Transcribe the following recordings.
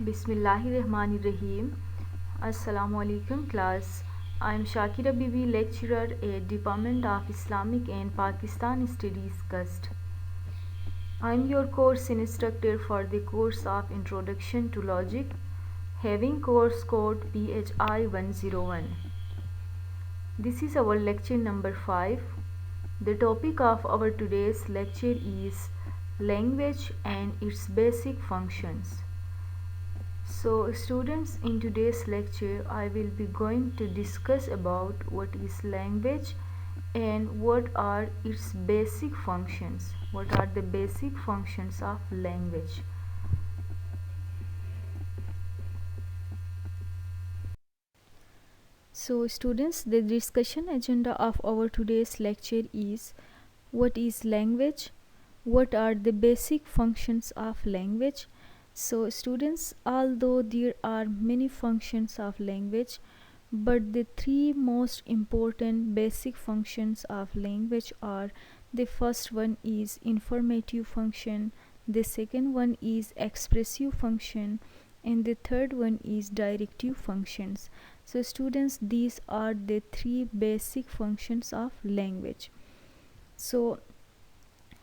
Bismillahirrahmanirrahim. Assalamu alaikum class. I am Shakira Bibi, lecturer at Department of Islamic and Pakistan Studies Cust. I am your course instructor for the course of Introduction to Logic, having course code PHI 101. This is our lecture number 5. The topic of our today's lecture is language and its basic functions. So students, in today's lecture I will be going to discuss about what is language and what are its basic functions. What are the basic functions of language? So students, the discussion agenda of our today's lecture is what is language, what are the basic functions of language. So students, although there are many functions of language, but the three most important basic functions of language are: the first one is informative function, the second one is expressive function, and the third one is directive functions. So students, these are the three basic functions of language. So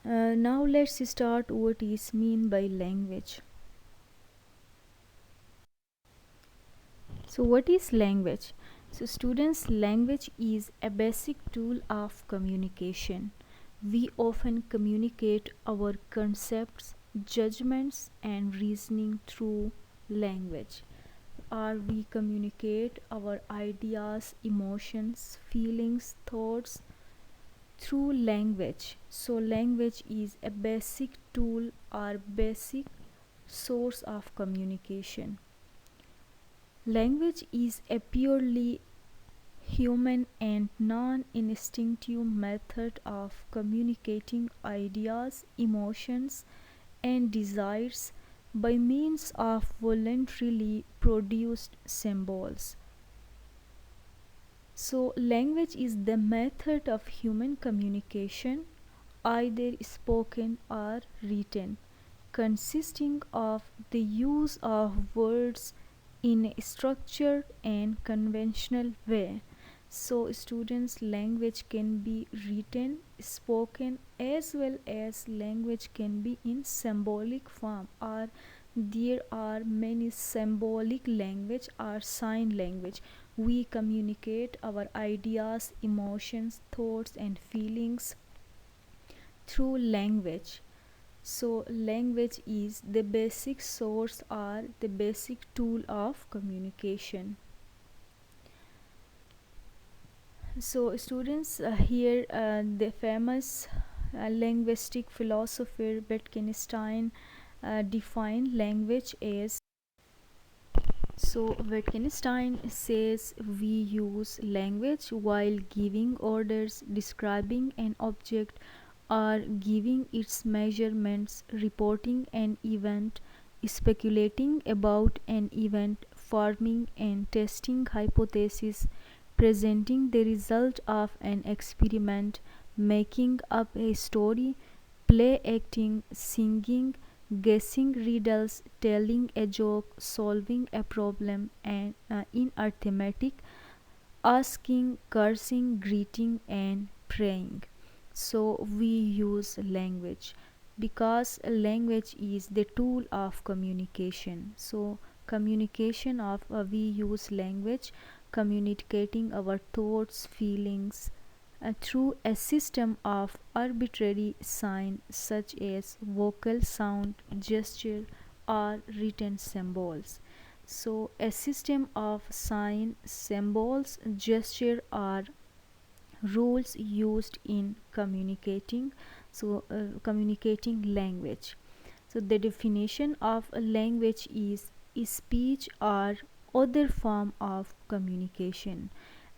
now let's start what is mean by language. So what is language? So students, language is a basic tool of communication. We often communicate our concepts, judgments and reasoning through language. Or we communicate our ideas, emotions, feelings, thoughts through language. So language is a basic tool or basic source of communication. Language is a purely human and non-instinctive method of communicating ideas, emotions, and desires by means of voluntarily produced symbols. So, language is the method of human communication, either spoken or written, consisting of the use of words in a structured and conventional way. So students, language can be written, spoken, as well as language can be in symbolic form, or there are many symbolic language or sign language. We communicate our ideas, emotions, thoughts and feelings through language. So language is the basic source or the basic tool of communication. So students, here the famous linguistic philosopher Wittgenstein defined language as. So Wittgenstein says we use language while giving orders, describing an object, or giving its measurements, reporting an event, speculating about an event, forming and testing hypotheses, presenting the result of an experiment, making up a story, play acting, singing, guessing riddles, telling a joke, solving a problem, and in arithmetic, asking, cursing, greeting, and praying. So we use language because language is the tool of communication. So communication of we use language, communicating our thoughts, feelings through a system of arbitrary signs such as vocal sound, gesture, or written symbols. So a system of sign, symbols, gesture, or rules used in communicating language. So the definition of a language is speech or other form of communication.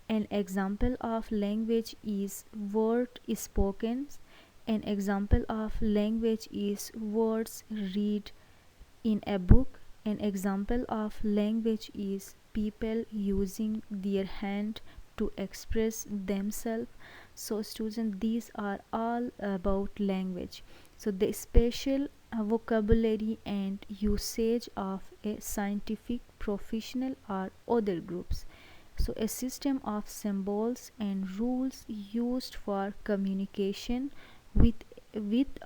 An example of language is word spoken. An example of language is words read in a book. An example of language is people using their hand to express themselves. So students, these are all about language. So the special vocabulary and usage of a scientific professional or other groups. So a system of symbols and rules used for communication with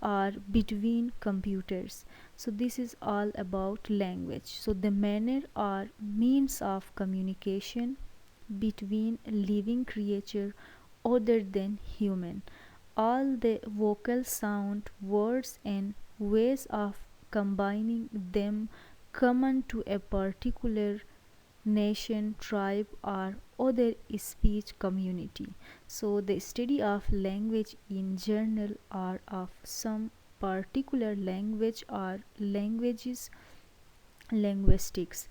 or between computers. So this is all about language. So the manner or means of communication between living creature other than human. All the vocal sound, words and ways of combining them common to a particular nation, tribe, or other speech community. So, the study of language in general or of some particular language or languages, linguistics.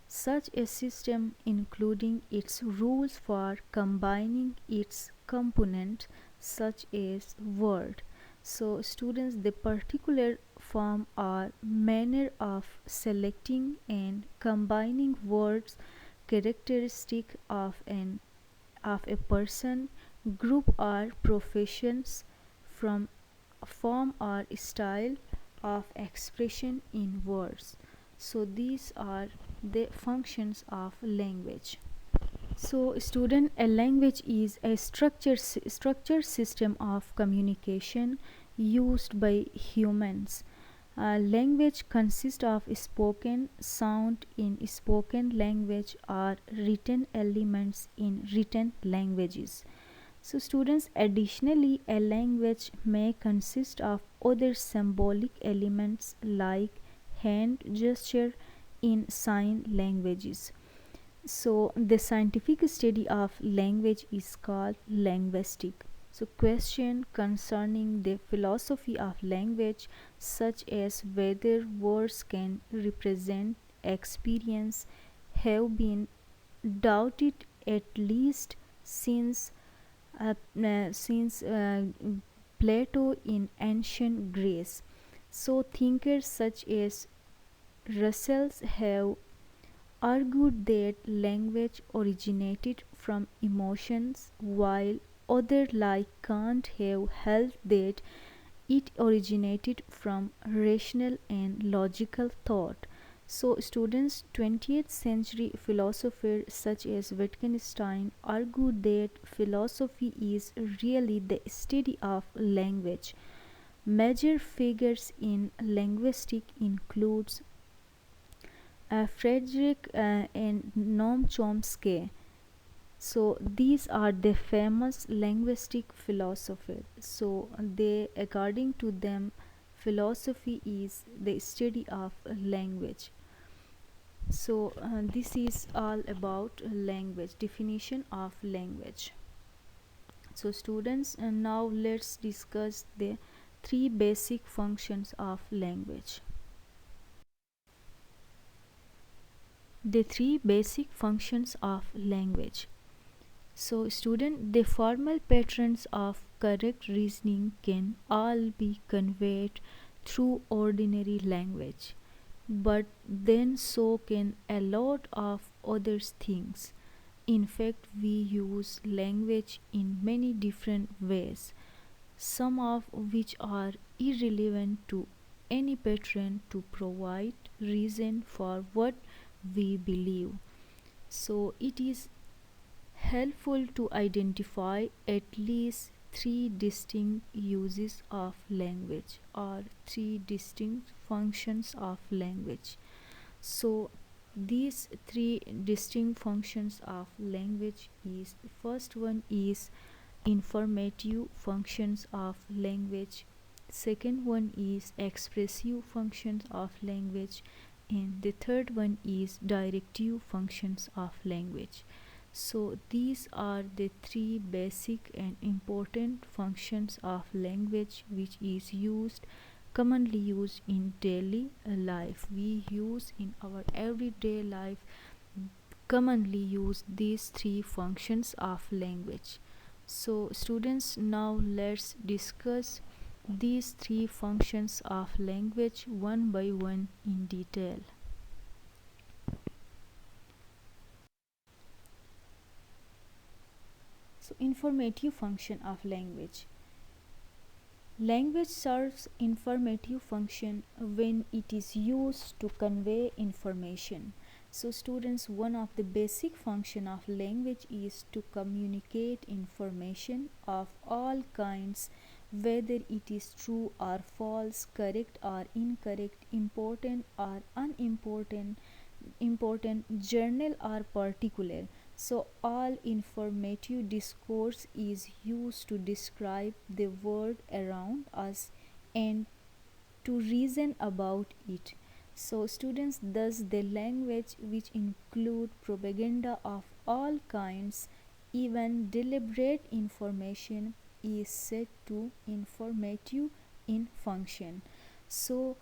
Such a system, including its rules for combining its components, such as word. So, students, the particular form or manner of selecting and combining words characteristic of a person, group or professions from form or style of expression in words. So these are the functions of language. So student, a language is a structured system of communication used by humans. Language consists of spoken sound in spoken language or written elements in written languages. So students, additionally, a language may consist of other symbolic elements like hand gesture in sign languages. So the scientific study of language is called linguistic. So question concerning the philosophy of language, such as whether words can represent experience, have been doubted at least since since Plato in ancient Greece. So thinkers such as Russell have argued that language originated from emotions, while others like Kant have held that it originated from rational and logical thought. So, students, 20th century philosophers such as Wittgenstein argued that philosophy is really the study of language. Major figures in linguistics includes Frederick and Noam Chomsky. So these are the famous linguistic philosophers. So they, according to them, philosophy is the study of language. So this is all about language, definition of language. So students, and now let's discuss the three basic functions of language. The three basic functions of language. So student, the formal patterns of correct reasoning can all be conveyed through ordinary language, but then so can a lot of other things. In fact, we use language in many different ways, some of which are irrelevant to any pattern to provide reason for what we believe. So it is helpful to identify at least three distinct uses of language or three distinct functions of language. So these three distinct functions of language is, first one is informative functions of language, second one is expressive functions of language, and the third one is directive functions of language. So these are the three basic and important functions of language which is used, commonly used in daily life. We use in our everyday life, commonly use these three functions of language. So students, now let's discuss these three functions of language one by one in detail. So informative function of language. Language serves informative function when it is used to convey information. So students, one of the basic function of language is to communicate information of all kinds, whether it is true or false, correct or incorrect, important or unimportant, important, general or particular. So all informative discourse is used to describe the world around us and to reason about it. So students, thus the language which include propaganda of all kinds, even deliberate information, is said to informative in function. So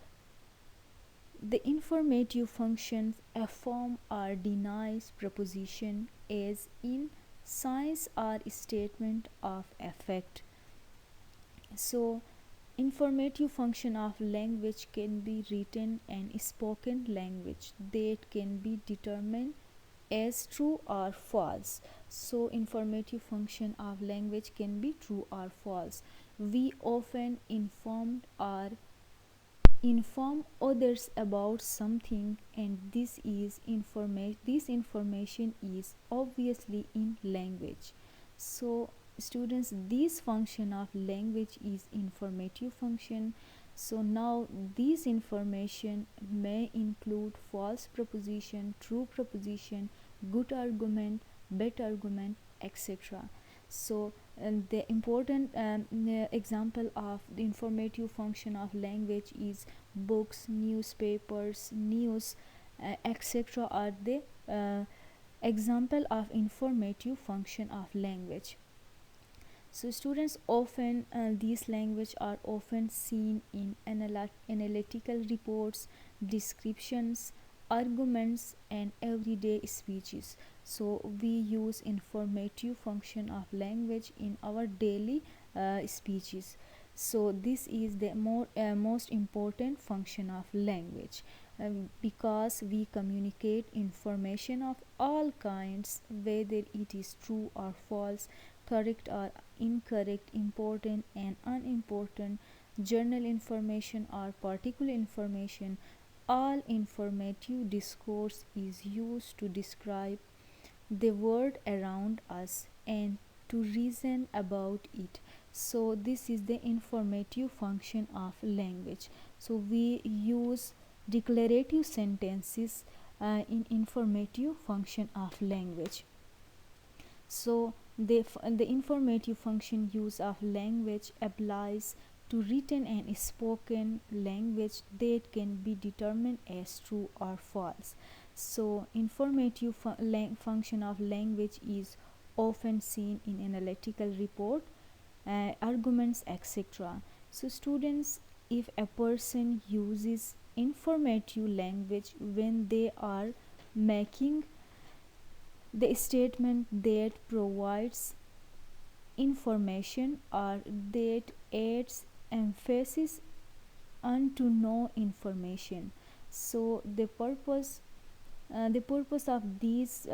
the informative functions affirm or denies proposition, as in science or statement of effect. So informative function of language can be written and spoken language that can be determined as true or false. So informative function of language can be true or false. We often inform others about something, and this information is obviously in language. So students, this function of language is informative function. So now this information may include false proposition, true proposition, good argument, bad argument, etc. So and the important example of the informative function of language is books, newspapers, news, etc. are the example of informative function of language. So students, often these language are often seen in analytical reports, descriptions, arguments, and everyday speeches. So we use informative function of language in our daily speeches. So this is the most important function of language, because we communicate information of all kinds, whether it is true or false, correct or incorrect, important and unimportant, general information or particular information. All informative discourse is used to describe the world around us and to reason about it. So this is the informative function of language. So we use declarative sentences in informative function of language. So the informative function use of language applies to written and spoken language that can be determined as true or false. So informative function of language is often seen in analytical report, arguments, etc. So students, if a person uses informative language when they are making the statement that provides information or that adds emphasis on to know information. So the purpose of this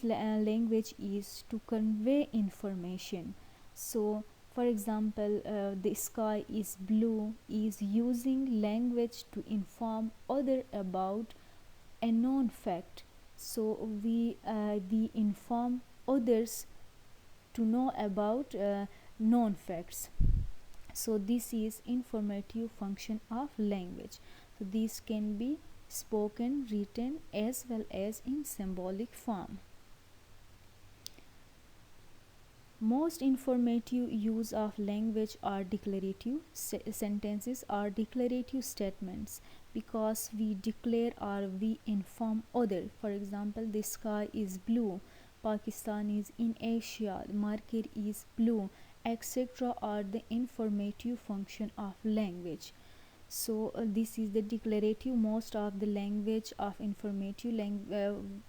language is to convey information. So for example, the sky is blue is using language to inform other about a known fact. So we inform others to know about known facts. So this is informative function of language. So these can be spoken, written, as well as in symbolic form. Most informative use of language are declarative sentences or declarative statements, because we declare or we inform other. For example, the sky is blue, Pakistan is in Asia, the market is blue, etc. are the informative function of language. So this is the declarative. Most of the language of informative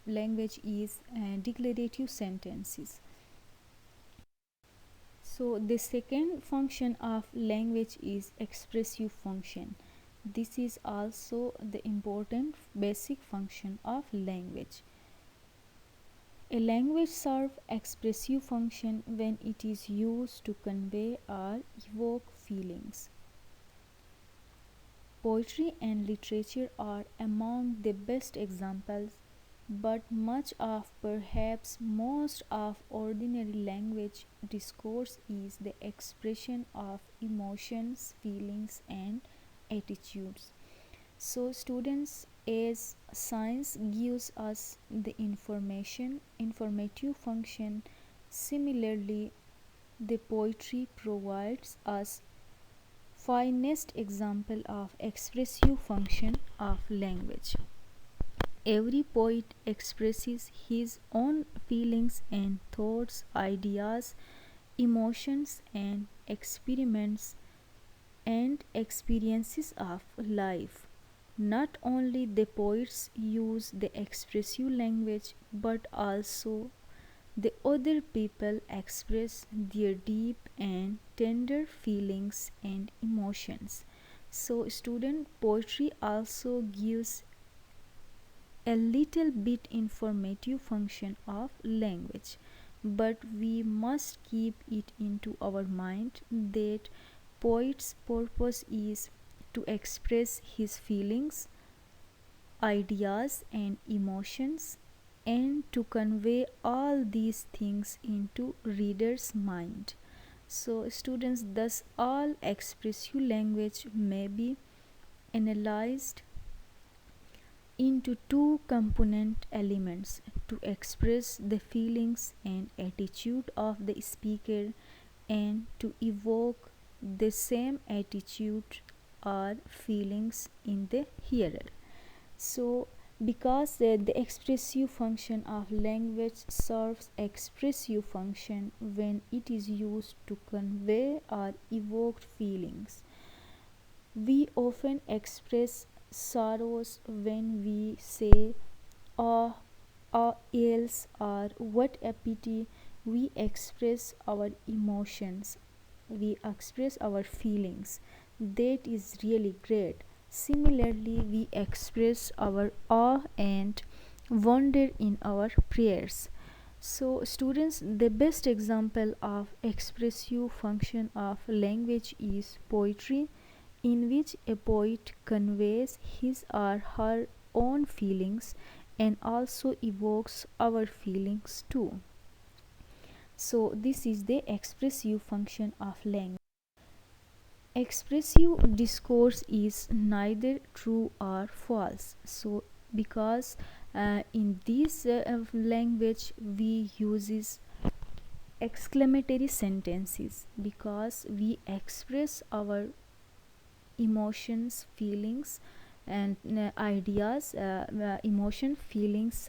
language is declarative sentences. So the second function of language is expressive function. This is also the important basic function of language. A language serves expressive function when it is used to convey or evoke feelings. Poetry and literature are among the best examples, but much of, perhaps most of, ordinary language discourse is the expression of emotions, feelings, and attitudes. So, students, as science gives us the informative function, similarly, the poetry provides us finest example of expressive function of language. Every poet expresses his own feelings and thoughts, ideas, emotions, and experiments and experiences of life. Not only the poets use the expressive language, but also the other people express their deep and tender feelings and emotions. So, student, poetry also gives a little bit informative function of language, but we must keep it into our mind that poet's purpose is to express his feelings, ideas, and emotions, and to convey all these things into reader's mind. So, students, thus all expressive language may be analyzed into two component elements: to express the feelings and attitude of the speaker, and to evoke the same attitude or feelings in the hearer. So, because the expressive function of language serves expressive function when it is used to convey or evoke feelings. We often express sorrows when we say, "Ah, ah, else," or "what a pity." We express our emotions, we express our feelings. That is really great. Similarly, we express our awe and wonder in our prayers. So, students, the best example of expressive function of language is poetry, in which a poet conveys his or her own feelings and also evokes our feelings too. So, this is the expressive function of language. Expressive discourse is neither true or false. So, because in this language we uses exclamatory sentences, because we express our emotions, feelings, and ideas, emotion, feelings,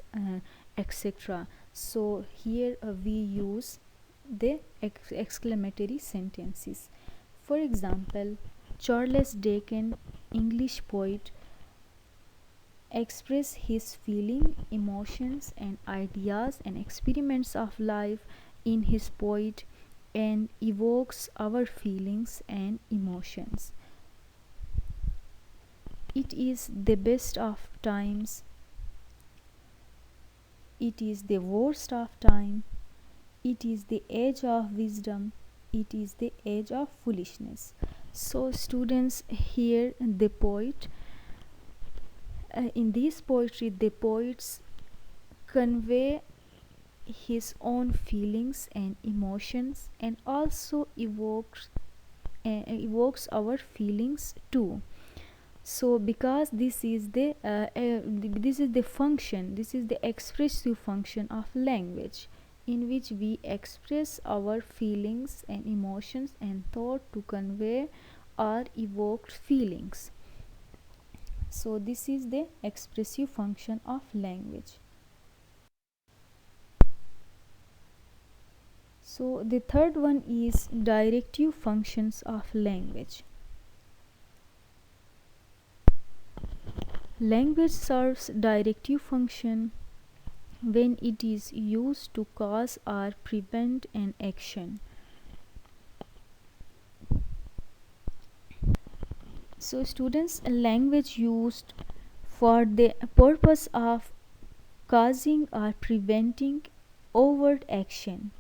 etc. So here we use the exclamatory sentences. For example, Charles Dickens, English poet, express his feeling, emotions, and ideas and experiments of life in his poet and evokes our feelings and emotions. It is the best of times, it is the worst of time, it is the age of wisdom, it is the age of foolishness. So, students, here the poet, in this poetry, the poets convey his own feelings and emotions and also evokes our feelings too. So, because this is the function, this is the expressive function of language, in which we express our feelings and emotions and thought to convey our evoked feelings. So, this is the expressive function of language. So, the third one is directive functions of language. Language serves directive function when it is used to cause or prevent an action. So, students, language used for the purpose of causing or preventing overt action.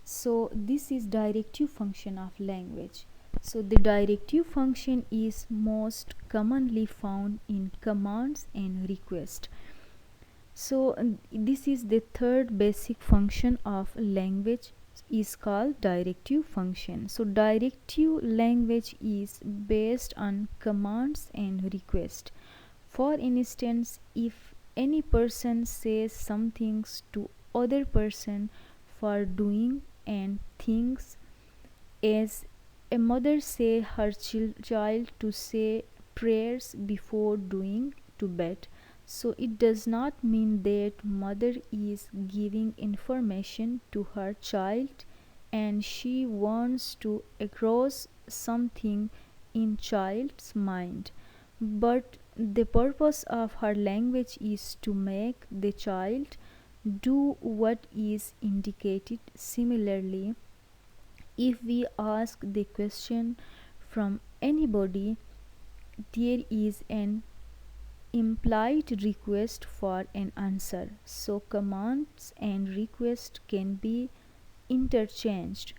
So this is directive function of language. So the directive function is most commonly found in commands and requests. So this is the third basic function of language, is called directive function. So directive language is based on commands and requests. For instance, if any person says something to other person for doing and things, as a mother say her child to say prayers before doing to bed, so it does not mean that mother is giving information to her child and she wants to arouse something in child's mind, but the purpose of her language is to make the child do what is indicated. Similarly, if we ask the question from anybody, there is an implied request for an answer. So commands and requests can be interchanged.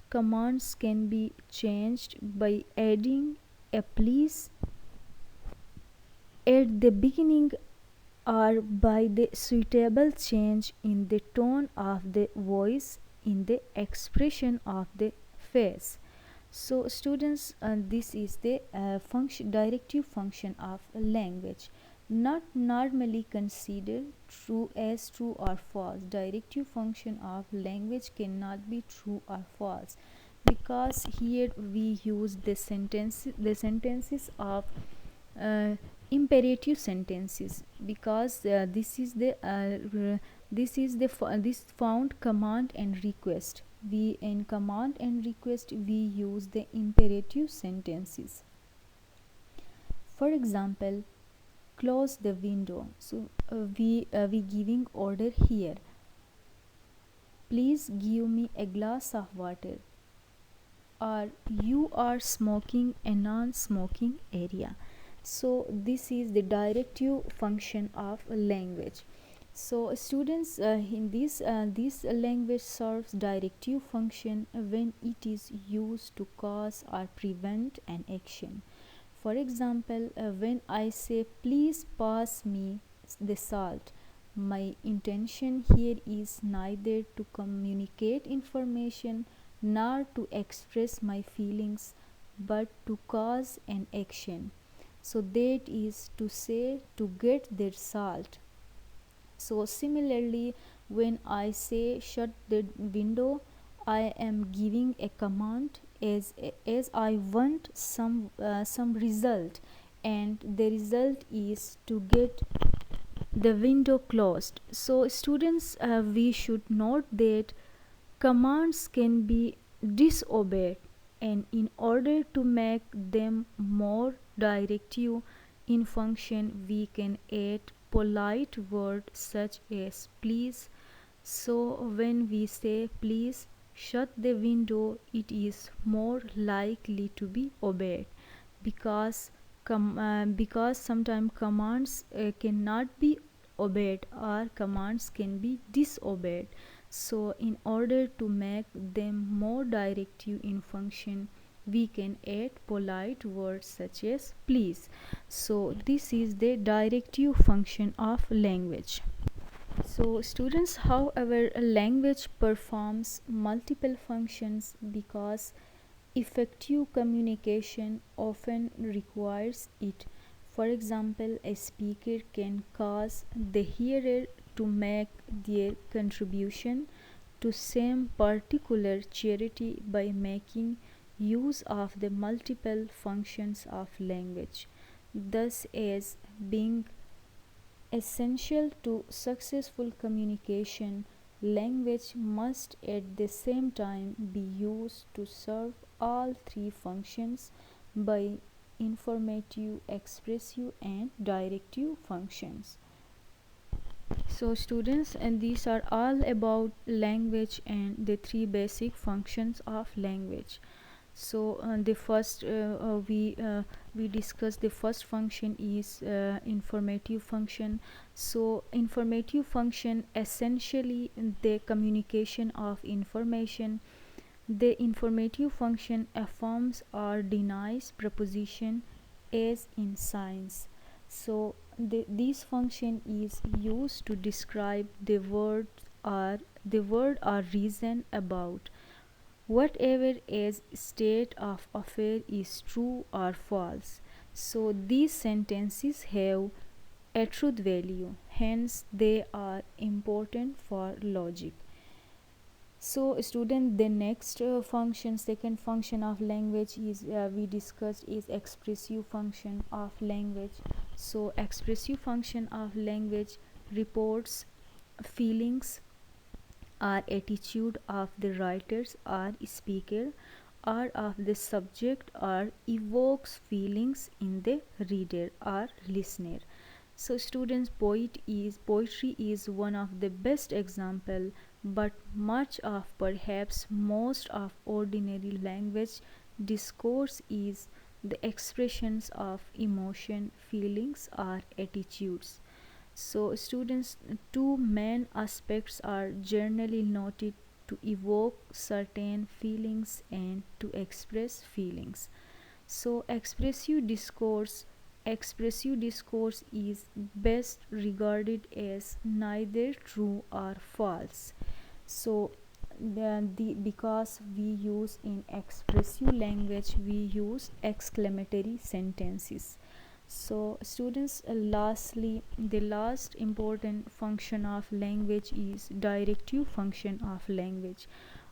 Commands can be changed by adding a please at the beginning or by the suitable change in the tone of the voice, in the expression of the face. So students, this is the directive function of language, not normally considered true or false. Directive function of language cannot be true or false, because here we use the sentences of uh, imperative sentences, because this found command and request. We in command and request we use the imperative sentences. For example, close the window. So we giving order here, please give me a glass of water, or you are smoking a non-smoking area. So this is the directive function of language. So students, in this language serves directive function when it is used to cause or prevent an action. For example, when I say please pass me the salt, my intention here is neither to communicate information nor to express my feelings, but to cause an action. So that is to say, to get their salt. So similarly, when I say shut the window, I am giving a command, as I want some result, and the result is to get the window closed. So students, we should note that commands can be disobeyed, and in order to make them more directive in function, we can add polite words such as please. So when we say please shut the window, it is more likely to be obeyed, because because sometimes commands cannot be obeyed, or commands can be disobeyed. So in order to make them more directive in function, we can add polite words such as please. So this is the directive function of language. So students, however, a language performs multiple functions because effective communication often requires it. For example, a speaker can cause the hearer to make their contribution to some particular charity by making use of the multiple functions of language, thus as being essential to successful communication. Language must at the same time be used to serve all three functions by informative, expressive, and directive functions. So students, and these are all about language and the three basic functions of language. So the first we discuss the first function is informative function. So informative function essentially the communication of information. The informative function affirms or denies proposition as in science. So this function is used to describe the word or reason about whatever is state of affair is true or false. So these sentences have a truth value, hence they are important for logic. So student, the next function, second function of language is we discussed is expressive function of language. So expressive function of language reports feelings or attitude of the writers or speaker or of the subject, or evokes feelings in the reader or listener. So students, poetry is one of the best example, but much of perhaps most of ordinary language discourse is the expressions of emotion, feelings or attitudes. So students, two main aspects are generally noted to evoke certain feelings and to express feelings. So expressive discourse is best regarded as neither true or false. So because we use in expressive language, we use exclamatory sentences. So students, lastly, the last important function of language is directive function of language,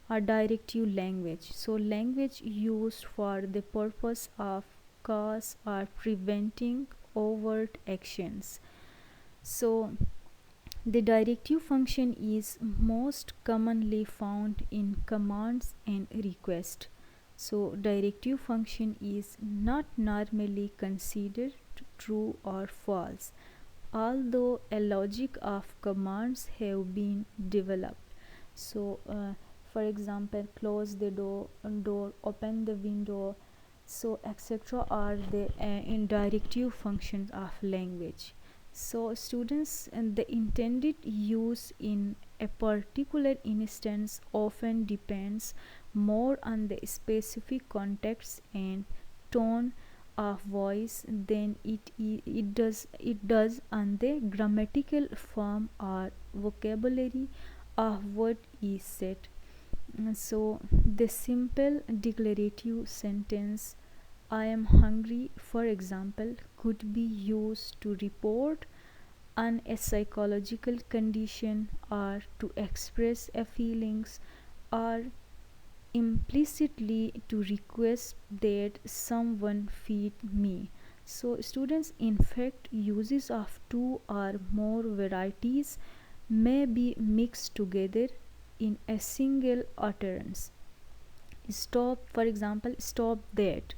a directive language. So language used for the purpose of cause or preventing overt actions. So the directive function is most commonly found in commands and requests. So directive function is not normally considered true or false, although a logic of commands have been developed. So for example, close the door, open the window, so etc. are the indirective functions of language. So students, and the intended use in a particular instance often depends more on the specific context and tone of voice than it does on the grammatical form or vocabulary of what is said. So the simple declarative sentence I am hungry, for example, could be used to report on a psychological condition or to express a feelings, or implicitly to request that someone feed me. So students, in fact, uses of two or more varieties may be mixed together in a single utterance. Stop, for example, stop that,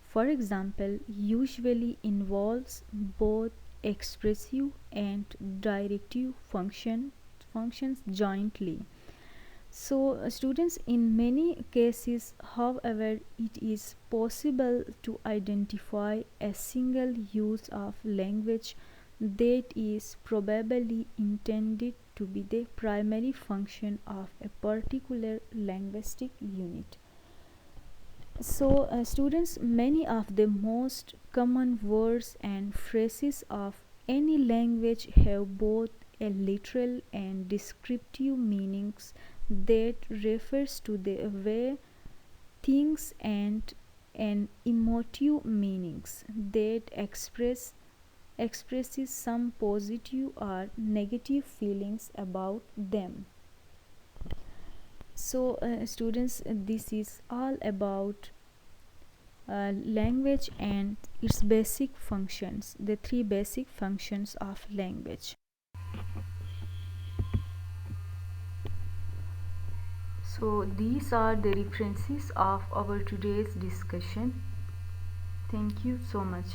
for example, usually involves both expressive and directive functions jointly. So students, in many cases, however, it is possible to identify a single use of language that is probably intended to be the primary function of a particular linguistic unit. So students, many of the most common words and phrases of any language have both a literal and descriptive meanings that refers to the way things, and an emotive meanings that expresses some positive or negative feelings about them. So students, this is all about language and its basic functions, the three basic functions of language. So these are the references of our today's discussion. Thank you so much.